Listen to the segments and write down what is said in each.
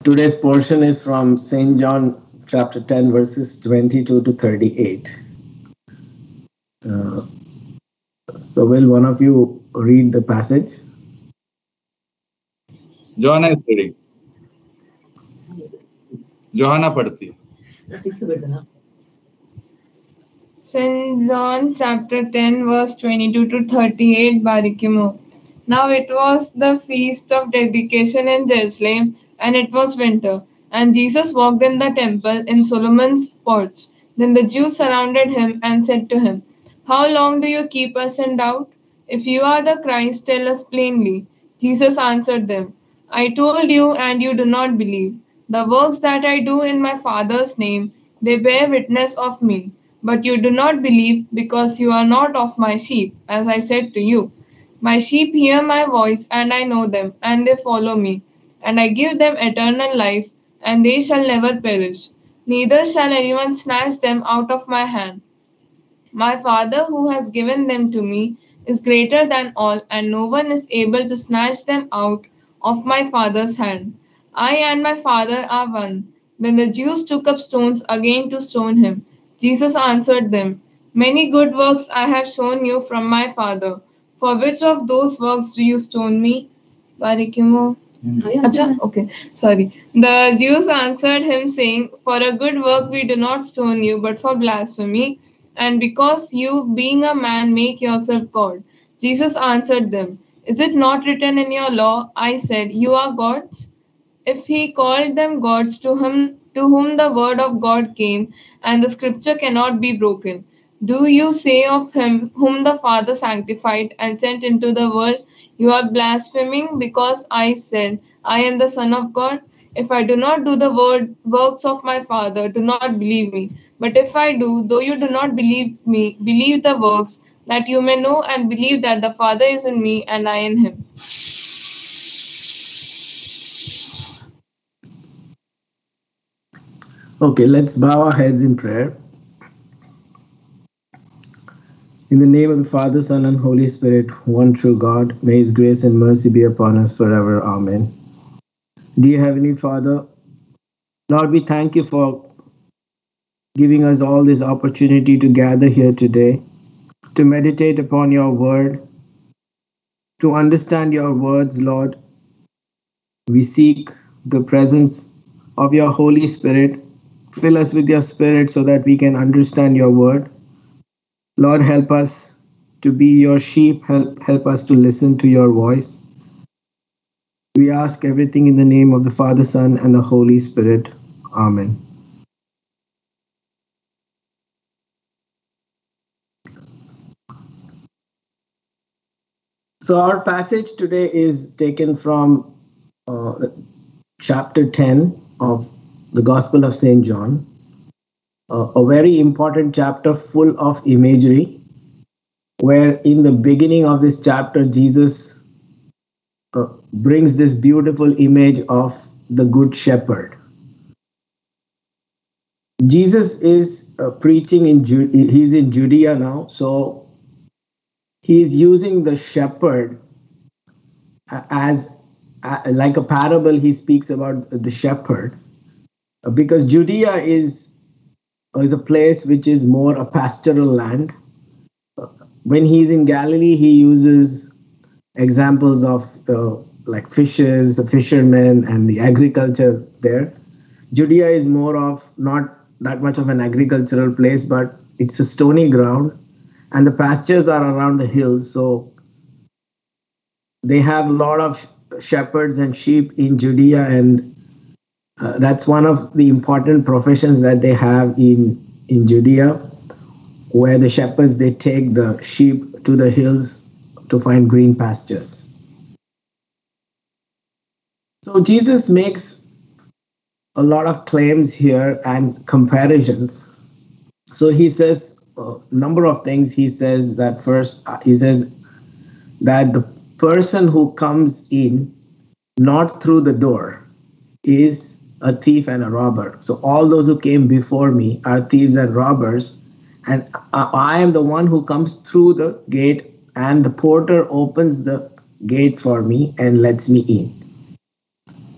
Today's portion is from St. John chapter 10, verses 22 to 38. Uh, so, will one of you read the passage? Johanna is reading. Johanna पढ़ती. St. John chapter 10 verse 22 to 38 Barikimo. Now it was the feast of dedication in Jerusalem, and it was winter. And Jesus walked in the temple in Solomon's porch. Then the Jews surrounded him and said to him, "How long do you keep us in doubt? If you are the Christ, tell us plainly." Jesus answered them, "I told you, and you do not believe. The works that I do in my Father's name, they bear witness of me. But you do not believe because you are not of my sheep, as I said to you. My sheep hear my voice, and I know them, and they follow me. And I give them eternal life, and they shall never perish. Neither shall anyone snatch them out of my hand. My Father who has given them to me is greater than all, and no one is able to snatch them out of my Father's hand. I and my Father are one." Then the Jews took up stones again to stone him. Jesus answered them, "Many good works I have shown you from my Father. For which of those works do you stone me?" Barikimo. Acha? Okay, sorry. The Jews answered him, saying, "For a good work we do not stone you, but for blasphemy, and because you, being a man, make yourself God." Jesus answered them, "Is it not written in your law, I said, you are gods?" If he called them gods to whom the word of God came, and the scripture cannot be broken, do you say of him whom the Father sanctified and sent into the world, "You are blaspheming because I said, I am the Son of God"? If I do not do the works of my Father, do not believe me. But if I do, though you do not believe me, believe the works, that you may know and believe that the Father is in me and I in him. Okay, let's bow our heads in prayer. In the name of the Father, Son, and Holy Spirit, one true God, may His grace and mercy be upon us forever. Amen. Dear Heavenly Father, Lord, we thank you for giving us all this opportunity to gather here today, to meditate upon your word, to understand your words, Lord. We seek the presence of your Holy Spirit. Fill us with your Spirit so that we can understand your word. Lord, help us to be your sheep. Help us to listen to your voice. We ask everything in the name of the Father, Son, and the Holy Spirit. Amen. So our passage today is taken from chapter 10 of the Gospel of St. John, a very important chapter full of imagery, where in the beginning of this chapter, Jesus brings this beautiful image of the Good Shepherd. Jesus is preaching he's in Judea now, so he's using the shepherd as like a parable. He speaks about the shepherd because Judea is a place which is more a pastoral land. When he's in Galilee, he uses examples of like fishes, the fishermen, and the agriculture there. Judea is more of not that much of an agricultural place, but it's a stony ground, and the pastures are around the hills. So they have a lot of shepherds and sheep in Judea, and that's one of the important professions that they have in Judea, where the shepherds, they take the sheep to the hills to find green pastures. So Jesus makes a lot of claims here and comparisons. So he says a number of things. He says that first, he says that the person who comes in not through the door is a thief and a robber. So all those who came before me are thieves and robbers, and I am the one who comes through the gate, and the porter opens the gate for me and lets me in.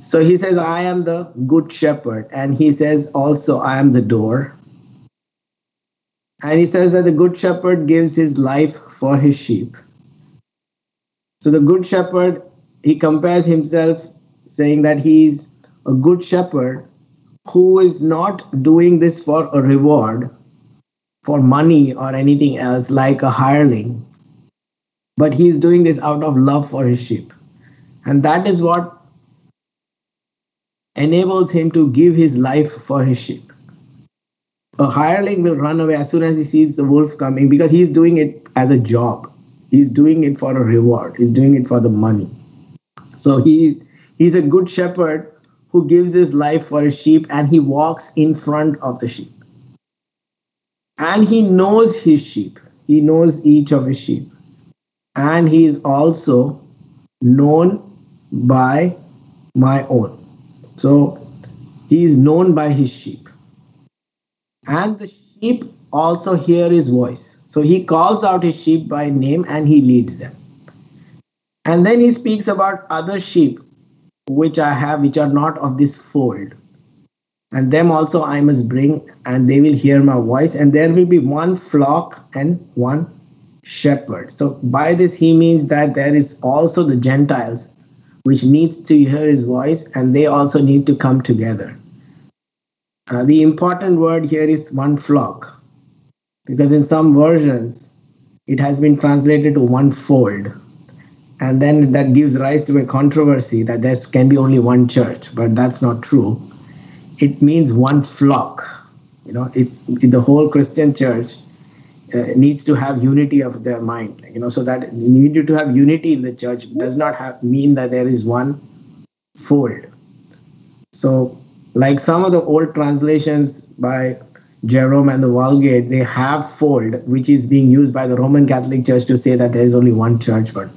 So he says, I am the good shepherd. And he says also, I am the door. And he says that the good shepherd gives his life for his sheep. So the good shepherd, he compares himself saying that he's a good shepherd who is not doing this for a reward, for money or anything else like a hireling, but he's doing this out of love for his sheep. And that is what enables him to give his life for his sheep. A hireling will run away as soon as he sees the wolf coming because he's doing it as a job. He's doing it for a reward. He's doing it for the money. So he's a good shepherd who gives his life for his sheep and he walks in front of the sheep. And he knows his sheep. He knows each of his sheep. And he is also known by my own. So he is known by his sheep. And the sheep also hear his voice. So he calls out his sheep by name and he leads them. And then he speaks about other sheep which I have, which are not of this fold. And them also I must bring, and they will hear my voice, and there will be one flock and one shepherd. So by this he means that there is also the Gentiles which needs to hear his voice, and they also need to come together. The important word here is one flock, because in some versions it has been translated to one fold. And then that gives rise to a controversy that there can be only one church, but that's not true. It means one flock. You know, it's the whole Christian church needs to have unity of their mind. You know, so that you need to have unity in the church does not have mean that there is one fold. So, like some of the old translations by Jerome and the Vulgate, they have fold, which is being used by the Roman Catholic Church to say that there is only one church, but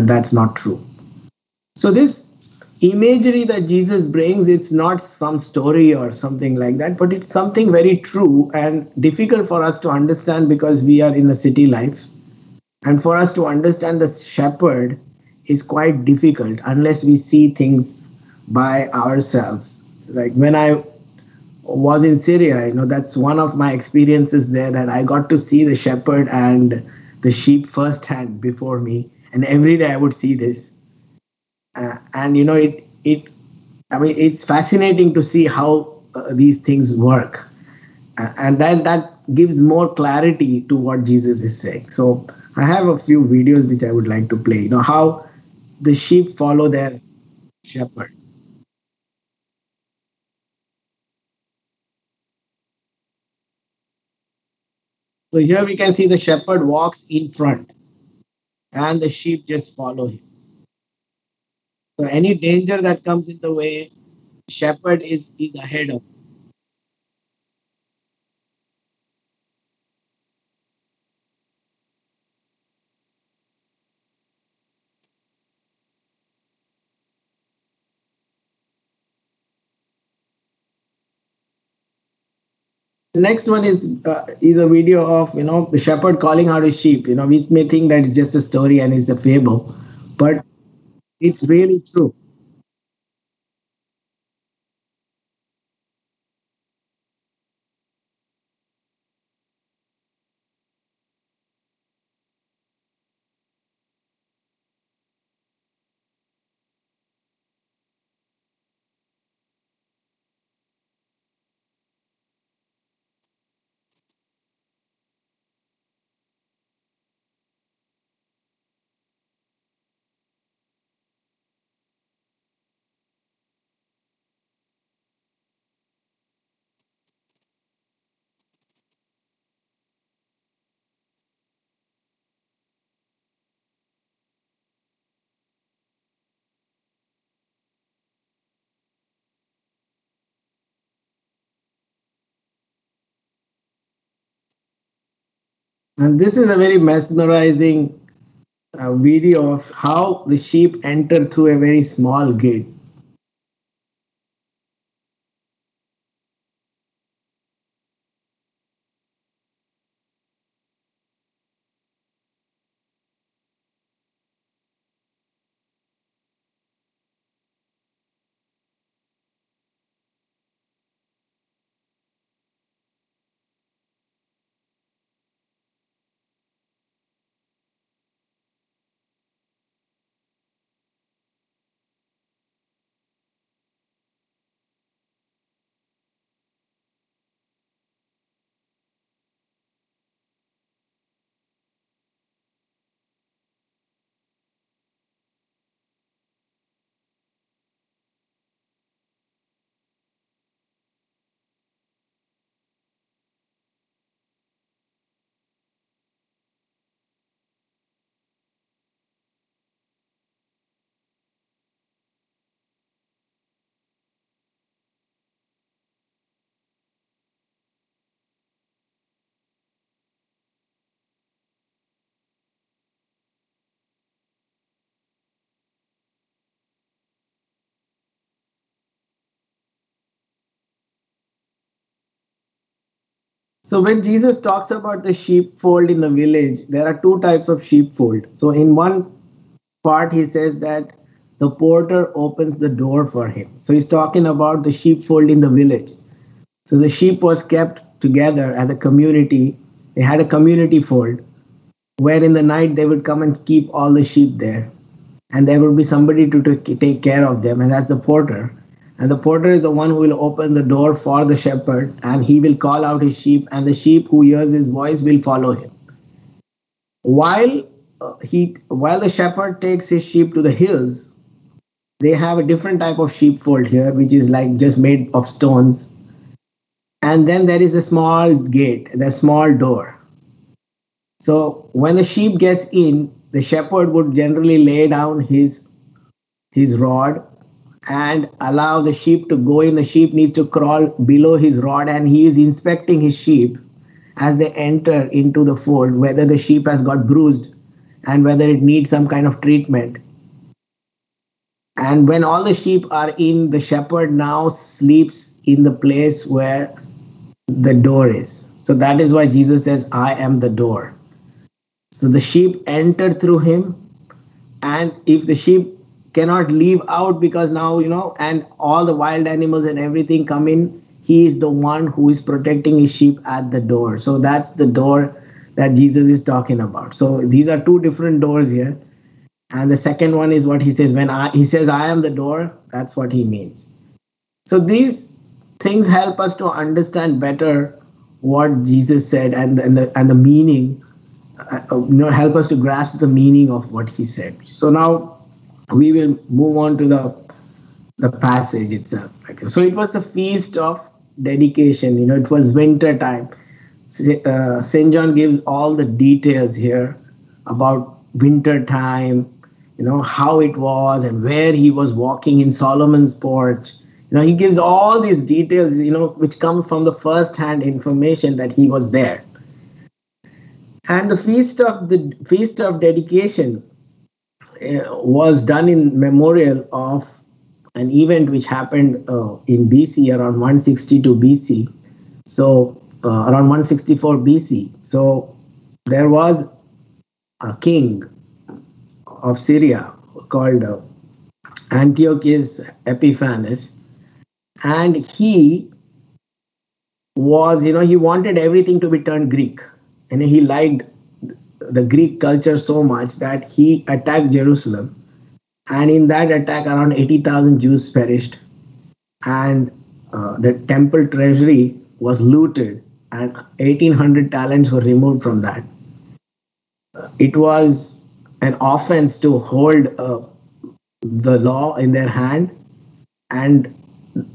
that's not true. So this imagery that Jesus brings, it's not some story or something like that, but it's something very true and difficult for us to understand because we are in a city life. And for us to understand the shepherd is quite difficult unless we see things by ourselves. Like when I was in Syria, you know, that's one of my experiences there that I got to see the shepherd and the sheep firsthand before me. And every day I would see this. And you know, I mean, it's fascinating to see how these things work. And then that gives more clarity to what Jesus is saying. So I have a few videos which I would like to play. You know, how the sheep follow their shepherd. So here we can see the shepherd walks in front and the sheep just follow him. So any danger that comes in the way, shepherd is ahead of. The next one is a video of, you know, the shepherd calling out his sheep. You know, we may think that it's just a story and it's a fable, but it's really true. And this is a very mesmerizing video of how the sheep enter through a very small gate. So when Jesus talks about the sheepfold in the village, there are two types of sheepfold. So in one part, he says that the porter opens the door for him. So he's talking about the sheepfold in the village. So the sheep was kept together as a community. They had a community fold where in the night they would come and keep all the sheep there. And there would be somebody to take care of them, and that's the porter. And the porter is the one who will open the door for the shepherd, and he will call out his sheep, and the sheep who hears his voice will follow him. While while the shepherd takes his sheep to the hills, they have a different type of sheepfold here, which is like just made of stones. And then there is a small gate, the small door. So when the sheep gets in, the shepherd would generally lay down his rod and allow the sheep to go in. The sheep needs to crawl below his rod, and he is inspecting his sheep as they enter into the fold, whether the sheep has got bruised and whether it needs some kind of treatment. And when all the sheep are in, the shepherd now sleeps in the place where the door is. So that is why Jesus says, I am the door. So the sheep enter through him, and if the sheep cannot leave out because now, and all the wild animals and everything come in, he is the one who is protecting his sheep at the door. So that's the door that Jesus is talking about. So these are two different doors here. And the second one is what he says, he says, I am the door, that's what he means. So these things help us to understand better what Jesus said and the meaning, help us to grasp the meaning of what he said. So now we will move on to the passage itself. Okay. So it was the feast of dedication. It was winter time. St. John gives all the details here about winter time, how it was and where he was walking in Solomon's porch. He gives all these details, which come from the first-hand information that he was there. And the feast of dedication was done in memorial of an event which happened in BC around 162 BC. So around 164 BC. So there was a king of Syria called Antiochus Epiphanes, and he was, he wanted everything to be turned Greek, and he liked the Greek culture so much that he attacked Jerusalem. And in that attack, around 80,000 Jews perished, and the temple treasury was looted, and 1,800 talents were removed from that. It was an offense to hold the law in their hand, and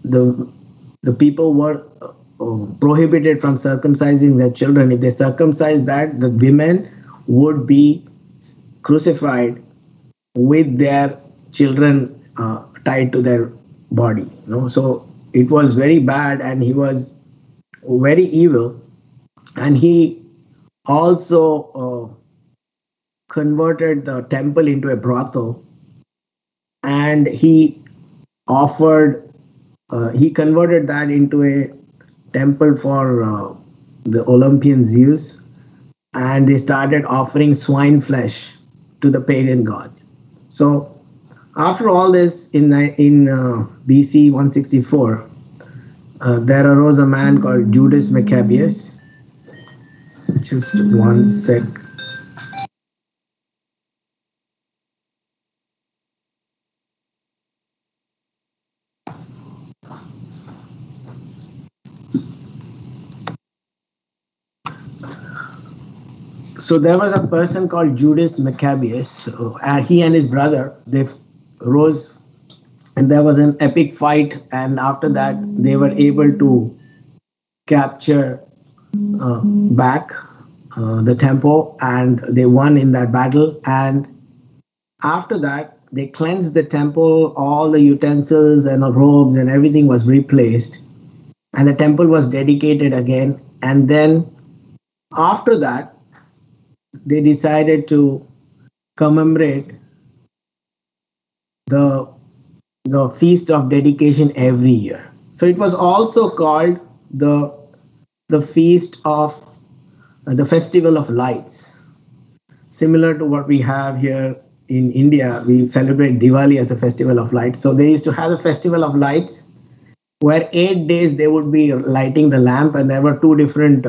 the people were prohibited from circumcising their children. If they circumcised that, the women would be crucified with their children tied to their body. So it was very bad, and he was very evil. And he also converted the temple into a brothel, and he converted that into a temple for the Olympian Zeus, and they started offering swine flesh to the pagan gods. So after all this, in BC 164, there arose a man called Judas Maccabeus. Just one sec. So there was a person called Judas Maccabeus. He and his brother, they rose, and there was an epic fight. And after that, they were able to capture back the temple, and they won in that battle. And after that, they cleansed the temple. All the utensils and the robes and everything was replaced, and the temple was dedicated again. And then after that, they decided to commemorate the feast of dedication every year. So it was also called the the feast of the festival of lights, similar to what we have here in India. We celebrate Diwali as a festival of lights. So they used to have a festival of lights where 8 days they would be lighting the lamp, and there were two different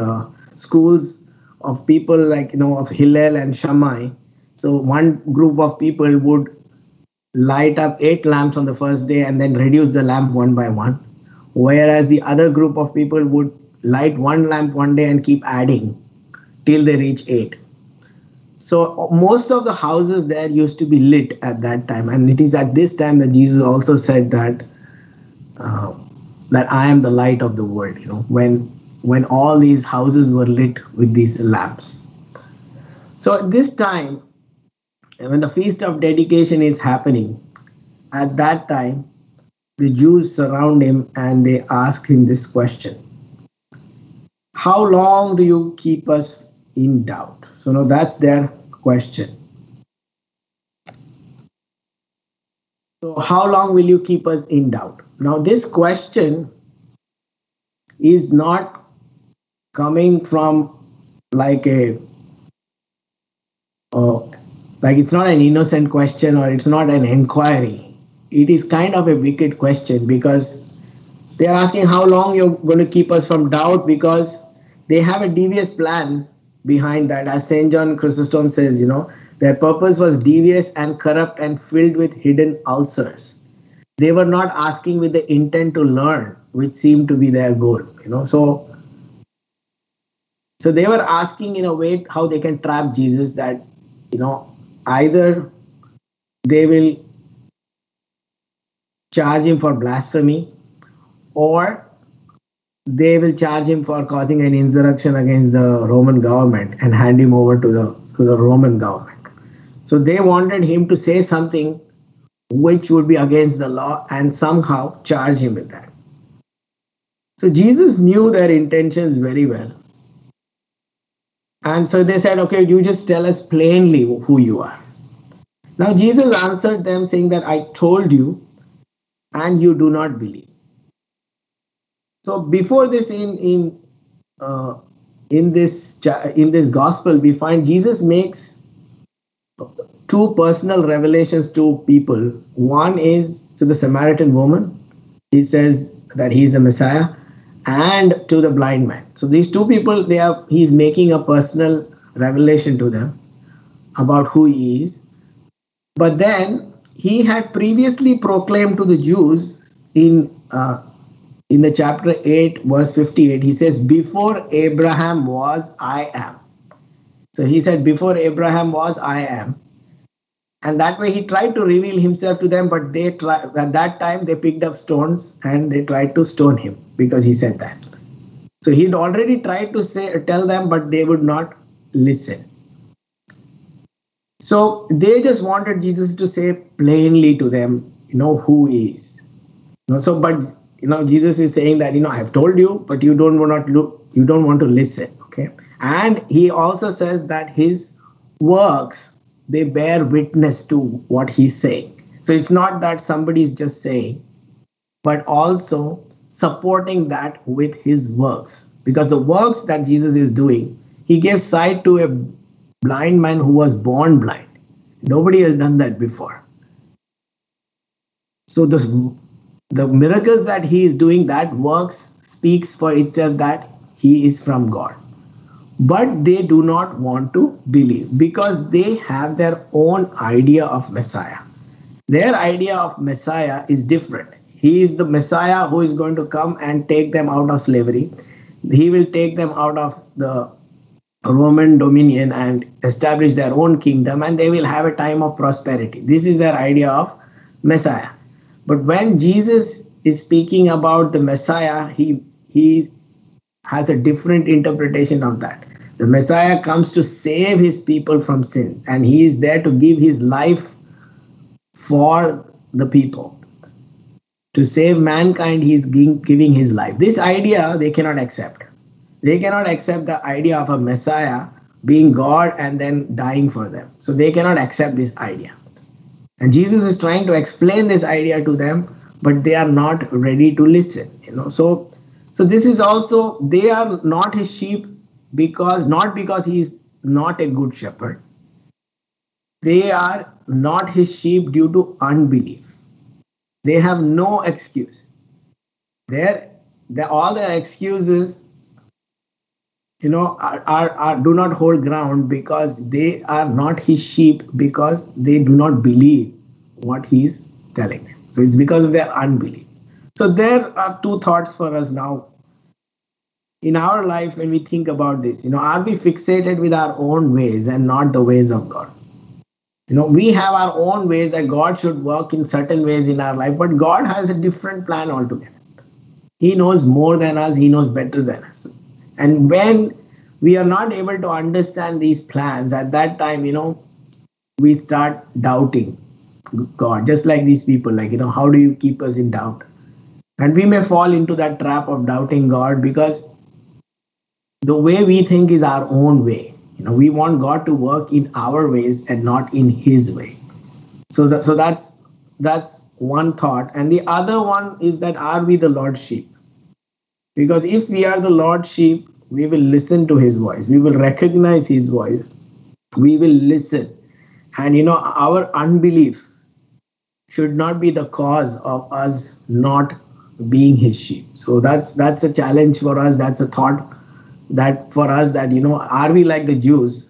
schools of people, like of Hillel and Shammai. So one group of people would light up 8 lamps on the first day and then reduce the lamp one by one, whereas the other group of people would light one lamp one day and keep adding till they reach 8. So most of the houses there used to be lit at that time, and it is at this time that Jesus also said that that I am the light of the world. When all these houses were lit with these lamps. So at this time, when the feast of dedication is happening, at that time, the Jews surround him and they ask him this question: how long do you keep us in doubt? So now that's their question. So how long will you keep us in doubt? Now this question is not coming from like it's not an innocent question, or it's not an inquiry. It is kind of a wicked question, because they are asking how long you're going to keep us from doubt, because they have a devious plan behind that. As St. John Chrysostom says, their purpose was devious and corrupt and filled with hidden ulcers. They were not asking with the intent to learn, which seemed to be their goal. So they were asking in a way how they can trap Jesus, that either they will charge him for blasphemy, or they will charge him for causing an insurrection against the Roman government and hand him over to the Roman government. So they wanted him to say something which would be against the law and somehow charge him with that. So Jesus knew their intentions very well. And so they said, okay, you just tell us plainly who you are. Now Jesus answered them saying that I told you and you do not believe. So before this, in this gospel, we find Jesus makes two personal revelations to people. One is to the Samaritan woman. He says that he's the Messiah, and to the blind man. So these two people, he's making a personal revelation to them about who he is. But then he had previously proclaimed to the Jews in the chapter 8, verse 58, he says, before Abraham was, I am. So he said, before Abraham was, I am. And that way he tried to reveal himself to them, but at that time they picked up stones and they tried to stone him because he said that. So he'd already tried to tell them, but they would not listen. So they just wanted Jesus to say plainly to them, who he is. But Jesus is saying that, I've told you, but you don't want to listen. Okay. And he also says that his works, they bear witness to what he's saying. So it's not that somebody is just saying, but also supporting that with his works. Because the works that Jesus is doing, he gave sight to a blind man who was born blind. Nobody has done that before. So the miracles that he is doing, that works speaks for itself that he is from God. But they do not want to believe because they have their own idea of Messiah. Their idea of Messiah is different. He is the Messiah who is going to come and take them out of slavery. He will take them out of the Roman dominion and establish their own kingdom, and they will have a time of prosperity. This is their idea of Messiah. But when Jesus is speaking about the Messiah, he has a different interpretation of that. The Messiah comes to save his people from sin, and he is there to give his life for the people. To save mankind, he is giving his life. This idea they cannot accept. They cannot accept the idea of a Messiah being God and then dying for them. So they cannot accept this idea. And Jesus is trying to explain this idea to them, but they are not ready to listen. So So this is also, they are not his sheep not because he is not a good shepherd. They are not his sheep due to unbelief. They have no excuse. All their excuses, do not hold ground because they are not his sheep because they do not believe what he is telling them. So it's because of their unbelief. So there are two thoughts for us now in our life when we think about this. Are we fixated with our own ways and not the ways of God? We have our own ways that God should work in certain ways in our life, but God has a different plan altogether. He knows more than us. He knows better than us. And when we are not able to understand these plans, at that time, we start doubting God, just like these people, how do you keep us in doubt? And we may fall into that trap of doubting God because the way we think is our own way. We want God to work in our ways and not in his way. So that's one thought. And the other one is that, are we the Lord's sheep? Because if we are the Lord's sheep, we will listen to his voice. We will recognize his voice. We will listen. And our unbelief should not be the cause of us not being his sheep. So that's a challenge for us. That's a thought that for us, that are we like the Jews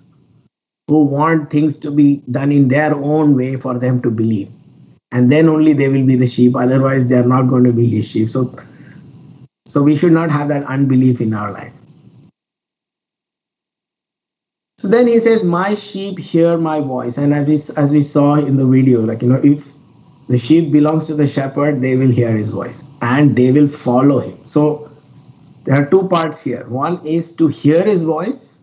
who want things to be done in their own way for them to believe, and then only they will be the sheep, otherwise they are not going to be his sheep. So we should not have that unbelief in our life. So then he says, my sheep hear my voice. And as we saw in the video, if the sheep belongs to the shepherd, they will hear his voice and they will follow him. So there are two parts here. One is to hear his voice.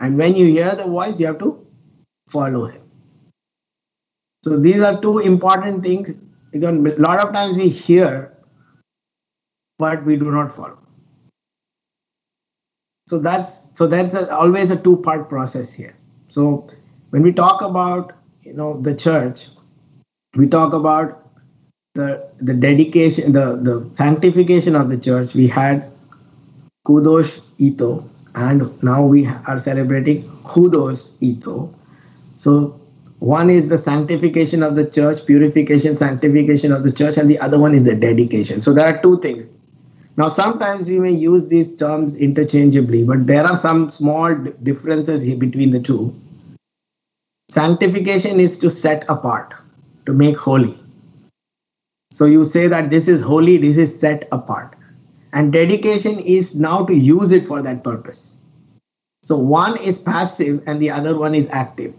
And when you hear the voice, you have to follow him. So these are two important things. Again, a lot of times we hear, but we do not follow. So that's always a two-part process here. So when we talk about the church, we talk about the dedication, the sanctification of the church. We had Kudosh Ito, and now we are celebrating Hudos Ito. So one is the sanctification of the church, purification, sanctification of the church, and the other one is the dedication. So there are two things. Now, sometimes we may use these terms interchangeably, but there are some small differences here between the two. Sanctification is to set apart, to make holy. So you say that this is holy, this is set apart. And dedication is now to use it for that purpose. So one is passive and the other one is active.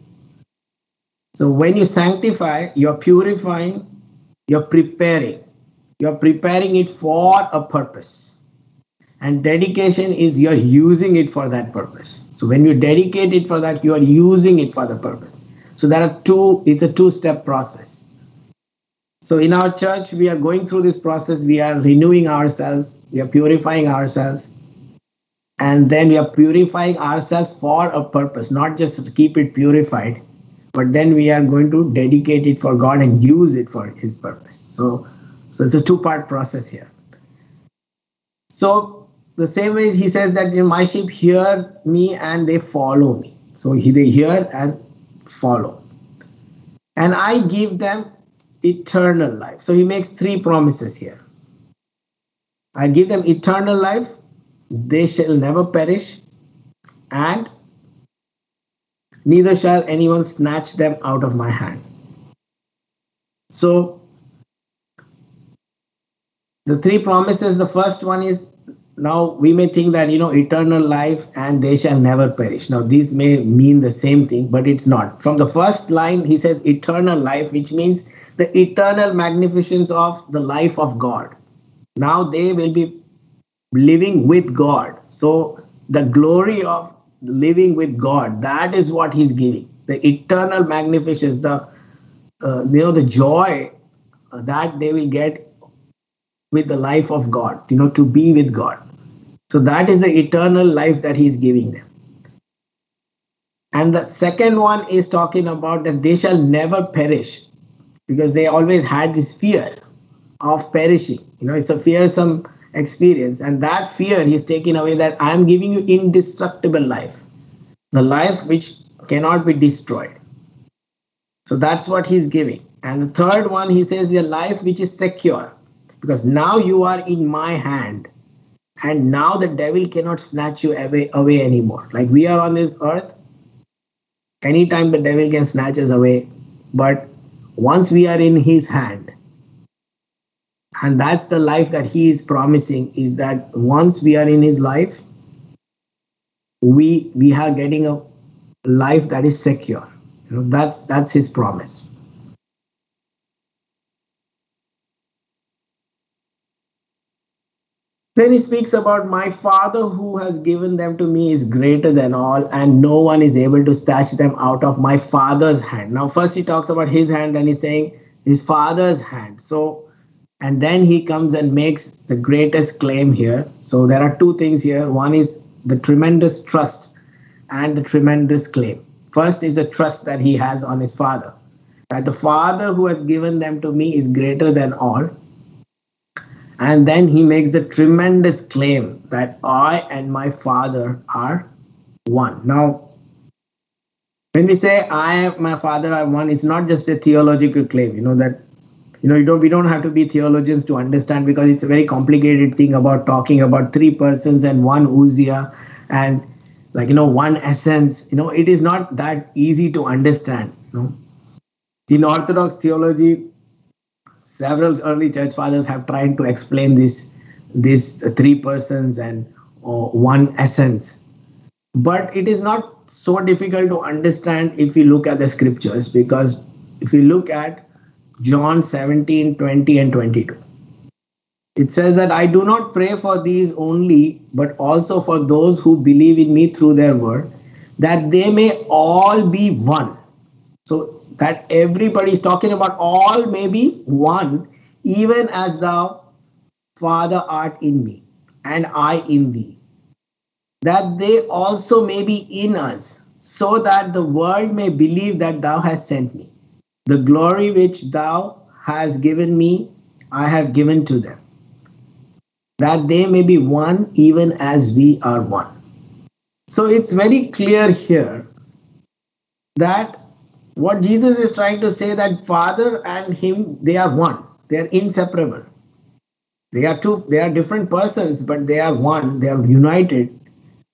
So when you sanctify, you're purifying, you're preparing. You're preparing it for a purpose. And dedication is you're using it for that purpose. So when you dedicate it for that, you are using it for the purpose. So it's a two-step process. So in our church, we are going through this process. We are renewing ourselves. We are purifying ourselves. And then we are purifying ourselves for a purpose, not just to keep it purified, but then we are going to dedicate it for God and use it for his purpose. So it's a two-part process here. So the same way he says that my sheep hear me and they follow me. So they hear and follow. And I give them eternal life. So he makes three promises here. I give them eternal life. They shall never perish. And neither shall anyone snatch them out of my hand. So the three promises, the first one is, now we may think that, eternal life and they shall never perish. Now these may mean the same thing, but it's not. From the first line, he says eternal life, which means the eternal magnificence of the life of God. Now they will be living with God. So the glory of living with God, that is what he's giving. The eternal magnificence, the joy that they will get with the life of God, to be with God. So that is the eternal life that he's giving them. And the second one is talking about that they shall never perish, because they always had this fear of perishing. It's a fearsome experience. And that fear he's taken away, that I am giving you indestructible life, the life which cannot be destroyed. So that's what he's giving. And the third one, he says, the life which is secure, because now you are in my hand, and now the devil cannot snatch you away anymore. Like we are on this earth, anytime the devil can snatch us away, but once we are in his hand, and that's the life that he is promising, is that once we are in his life, we are getting a life that is secure. That's his promise. Then he speaks about, my Father who has given them to me is greater than all, and no one is able to snatch them out of my Father's hand. Now, first he talks about his hand, then he's saying his Father's hand. So, and then he comes and makes the greatest claim here. So there are two things here. One is the tremendous trust and the tremendous claim. First is the trust that he has on his Father, that the Father who has given them to me is greater than all. And then he makes a tremendous claim that I and my Father are one. Now, when we say I and my Father are one, it's not just a theological claim, we don't have to be theologians to understand, because it's a very complicated thing about talking about three persons and one ousia and one essence. It is not that easy to understand. In Orthodox theology, several early church fathers have tried to explain these three persons and one essence. But it is not so difficult to understand if you look at the scriptures, because if you look at John 17, 20 and 22, it says that I do not pray for these only, but also for those who believe in me through their word, that they may all be one. So that everybody is talking about all may be one, even as thou, Father, art in me, and I in thee, that they also may be in us, so that the world may believe that thou hast sent me. The glory which thou hast given me, I have given to them, that they may be one, even as we are one. So it's very clear here that what Jesus is trying to say, that Father and him, they are one. They are inseparable. They are different persons, but they are one. They are united.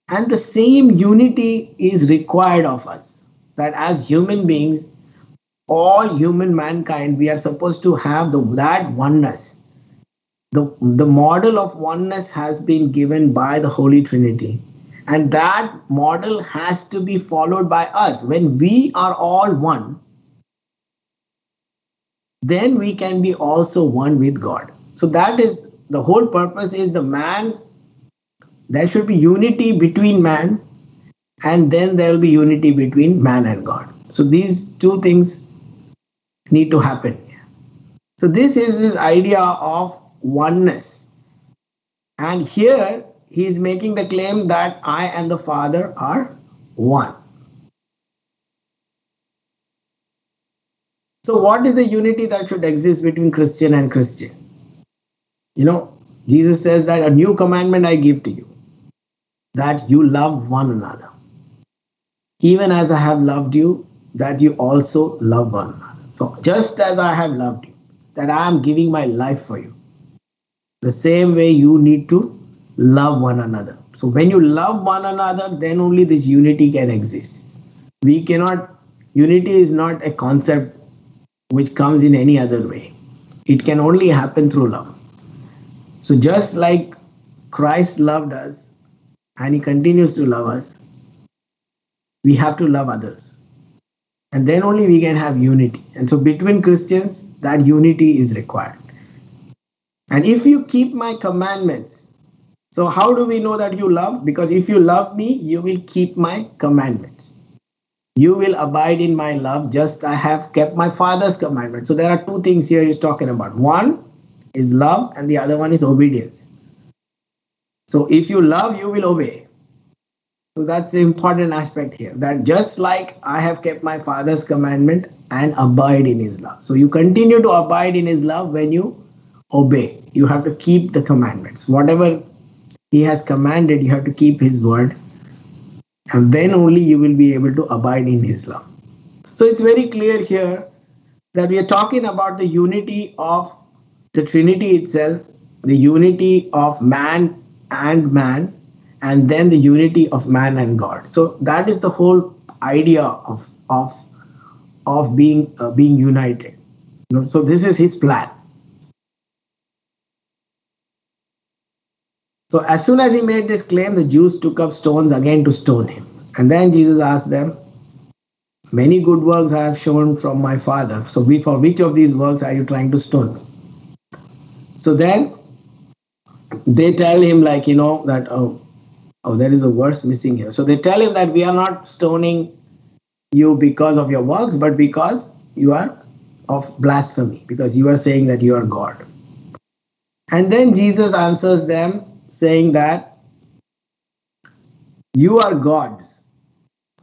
And the same unity is required of us. That as human beings, all human mankind, we are supposed to have that oneness. The model of oneness has been given by the Holy Trinity. And that model has to be followed by us. When we are all one, then we can be also one with God. So that is the whole purpose, is there should be unity between man, and then there will be unity between man and God. So these two things need to happen. So this is this idea of oneness. And here he is making the claim that I and the Father are one. So what is the unity that should exist between Christian and Christian? Jesus says that a new commandment I give to you, that you love one another. Even as I have loved you, that you also love one another. So just as I have loved you, that I am giving my life for you, the same way you need to love one another. So when you love one another, then only this unity can exist. Unity is not a concept which comes in any other way. It can only happen through love. So just like Christ loved us and he continues to love us, we have to love others. And then only we can have unity. And so between Christians, that unity is required. And if you keep my commandments, so how do we know that you love? Because if you love me, you will keep my commandments. You will abide in my love, just I have kept my Father's commandments. So there are two things here he's talking about. One is love and the other one is obedience. So if you love, you will obey. So that's the important aspect here, that just like I have kept my Father's commandment and abide in his love. So you continue to abide in his love when you obey. you have to keep the commandments. Whatever he has commanded, you have to keep his word. And then only you will be able to abide in his law. So it's very clear here that we are talking about the unity of the Trinity itself, the unity of man, and then the unity of man and God. So that is the whole idea of being united. So this is his plan. So as soon as he made this claim, the Jews took up stones again to stone him. And then Jesus asked them, many good works I have shown from my Father. So for which of these works are you trying to stone me? So then they tell him that, oh, there is a verse missing here. So they tell him that we are not stoning you because of your works, but because you are of blasphemy, because you are saying that you are God. And then Jesus answers them saying that you are gods.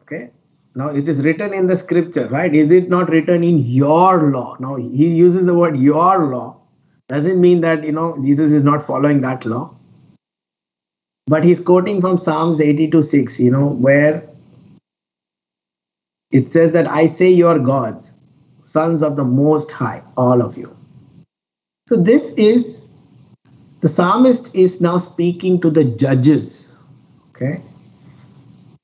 Okay. Now it is written in the scripture, right? Is it not written in your law? Now he uses the word your law. Doesn't mean that, Jesus is not following that law. But he's quoting from Psalms 82:6, where it says that I say you are gods, sons of the Most High, all of you. So the psalmist is now speaking to the judges. Okay.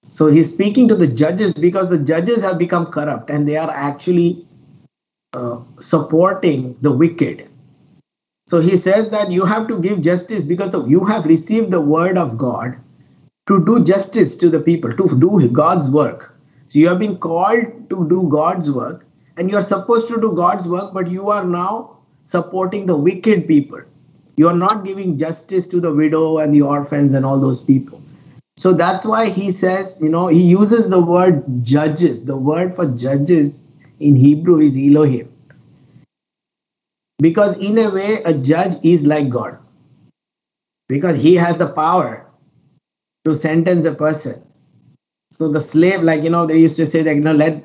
So he's speaking to the judges because the judges have become corrupt and they are actually supporting the wicked. So he says that you have to give justice because you have received the word of God to do justice to the people, to do God's work. So you have been called to do God's work and you are supposed to do God's work, but you are now supporting the wicked people. You are not giving justice to the widow and the orphans and all those people. So that's why he says, he uses the word judges. The word for judges in Hebrew is Elohim. Because in a way, a judge is like God. Because he has the power to sentence a person. So the slave, they used to say that,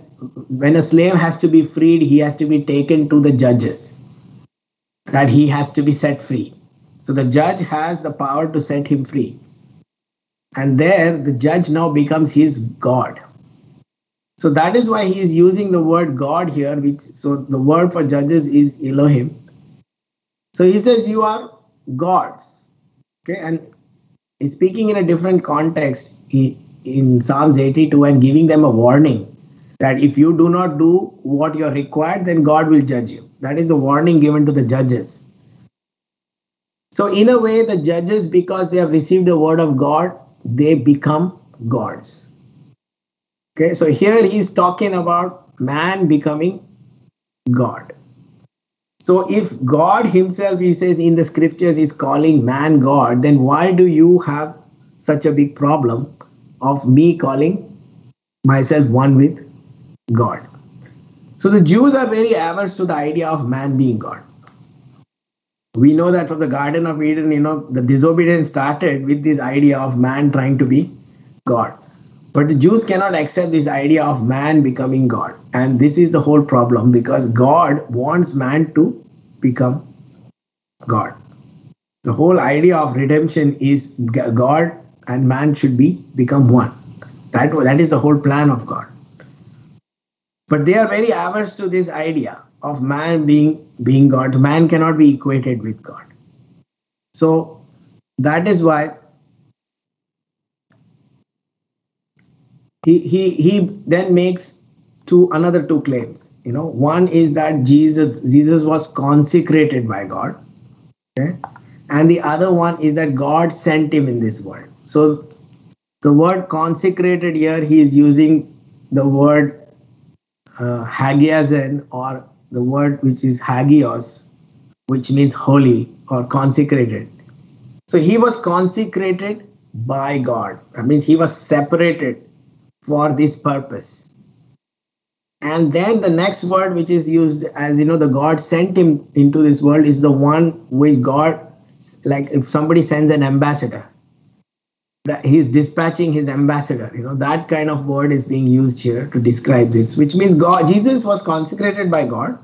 when a slave has to be freed, he has to be taken to the judges. That he has to be set free. So the judge has the power to set him free. And there, the judge now becomes his God. So that is why he is using the word God here. So the word for judges is Elohim. So he says you are gods. Okay, and he's speaking in a different context in Psalms 82 and giving them a warning that if you do not do what you are required, then God will judge you. That is the warning given to the judges. So in a way, the judges, because they have received the word of God, they become gods. Okay, so here he's talking about man becoming God. So if God himself, he says in the scriptures, is calling man God, then why do you have such a big problem of me calling myself one with God? So the Jews are very averse to the idea of man being God. We know that from the Garden of Eden, the disobedience started with this idea of man trying to be God. But the Jews cannot accept this idea of man becoming God. And this is the whole problem because God wants man to become God. The whole idea of redemption is God and man should become one. That is the whole plan of God. But they are very averse to this idea of man being God. Man cannot be equated with God. So that is why he then makes another two claims. One is that Jesus was consecrated by God. Okay? And the other one is that God sent him in this world. So the word consecrated here, he is using the word hagiazen, or the word which is hagios, which means holy or consecrated. So he was consecrated by God. That means he was separated for this purpose. And then the next word which is used as, the God sent him into this world is the one which God, like if somebody sends an ambassador, that he's dispatching his ambassador, that kind of word is being used here to describe this, which means Jesus was consecrated by God.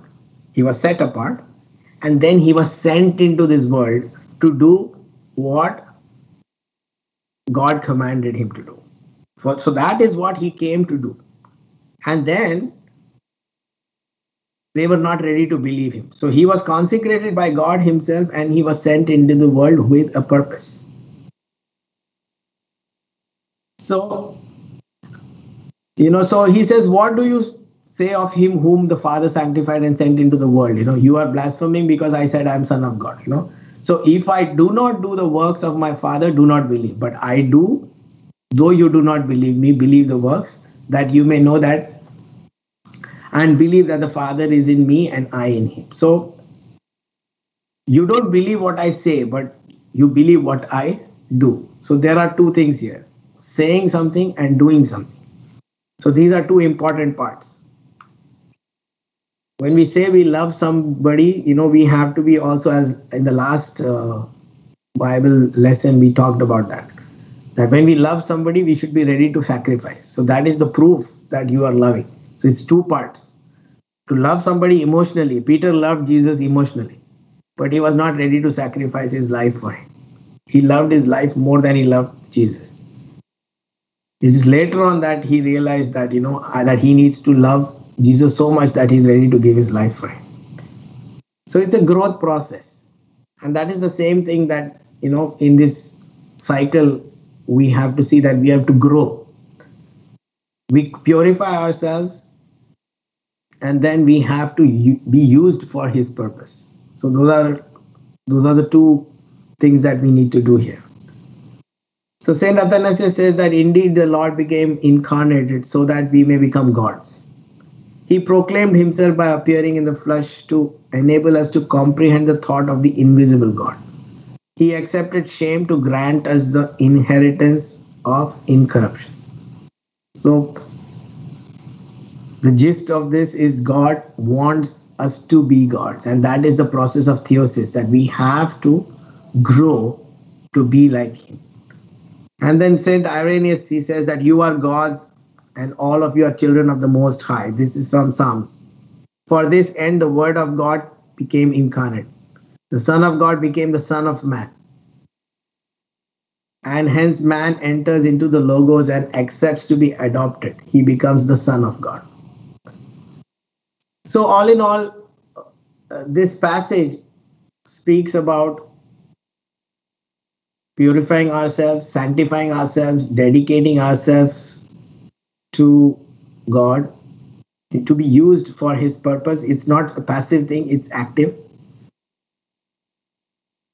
He was set apart. and then he was sent into this world to do what God commanded him to do. So that is what he came to do. And then they were not ready to believe him. So he was consecrated by God himself and he was sent into the world with a purpose. So, so he says, what do you say of him whom the Father sanctified and sent into the world? You are blaspheming because I said I'm son of God. So if I do not do the works of my Father, do not believe. But I do, though you do not believe me, believe the works, that you may know that and believe that the Father is in me and I in him. So you don't believe what I say, but you believe what I do. So there are two things here, saying something and doing something. So these are two important parts. When we say we love somebody, we have to be also, as in the last Bible lesson, we talked about that when we love somebody, we should be ready to sacrifice. So that is the proof that you are loving. So it's two parts. To love somebody emotionally. Peter loved Jesus emotionally, but he was not ready to sacrifice his life for him. He loved his life more than he loved Jesus. It is later on that he realized that, that he needs to love Jesus so much that he's ready to give his life for him. So it's a growth process. And that is the same thing that, in this cycle, we have to see that we have to grow. We purify ourselves and then we have to be used for his purpose. So those are the two things that we need to do here. So Saint Athanasius says that indeed the Lord became incarnated so that we may become gods. He proclaimed himself by appearing in the flesh to enable us to comprehend the thought of the invisible God. He accepted shame to grant us the inheritance of incorruption. So the gist of this is God wants us to be gods, and that is the process of theosis, that we have to grow to be like him. And then Saint Irenaeus, he says that you are gods and all of you are children of the Most High. This is from Psalms. For this end the word of God became incarnate. The Son of God became the Son of Man. And hence man enters into the Logos and accepts to be adopted. He becomes the Son of God. So all in all, this passage speaks about purifying ourselves, sanctifying ourselves, dedicating ourselves to God, to be used for his purpose. It's not a passive thing, it's active.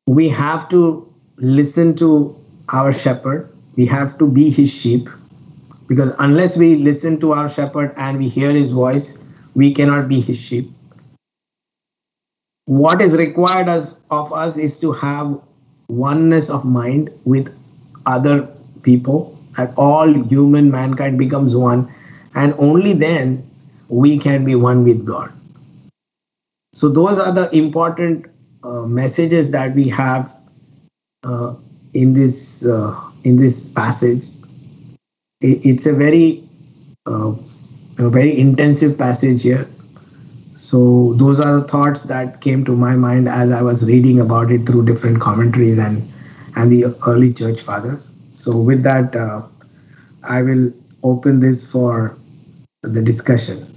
We have to listen to our shepherd. We have to be his sheep, because unless we listen to our shepherd and we hear his voice, we cannot be his sheep. What is required of us is to have oneness of mind with other people, that all human mankind becomes one, and only then we can be one with God. So those are the important messages that we have in this passage. It's a very intensive passage here. So those are the thoughts that came to my mind as I was reading about it through different commentaries and the early church fathers. So with that, I will open this for the discussion.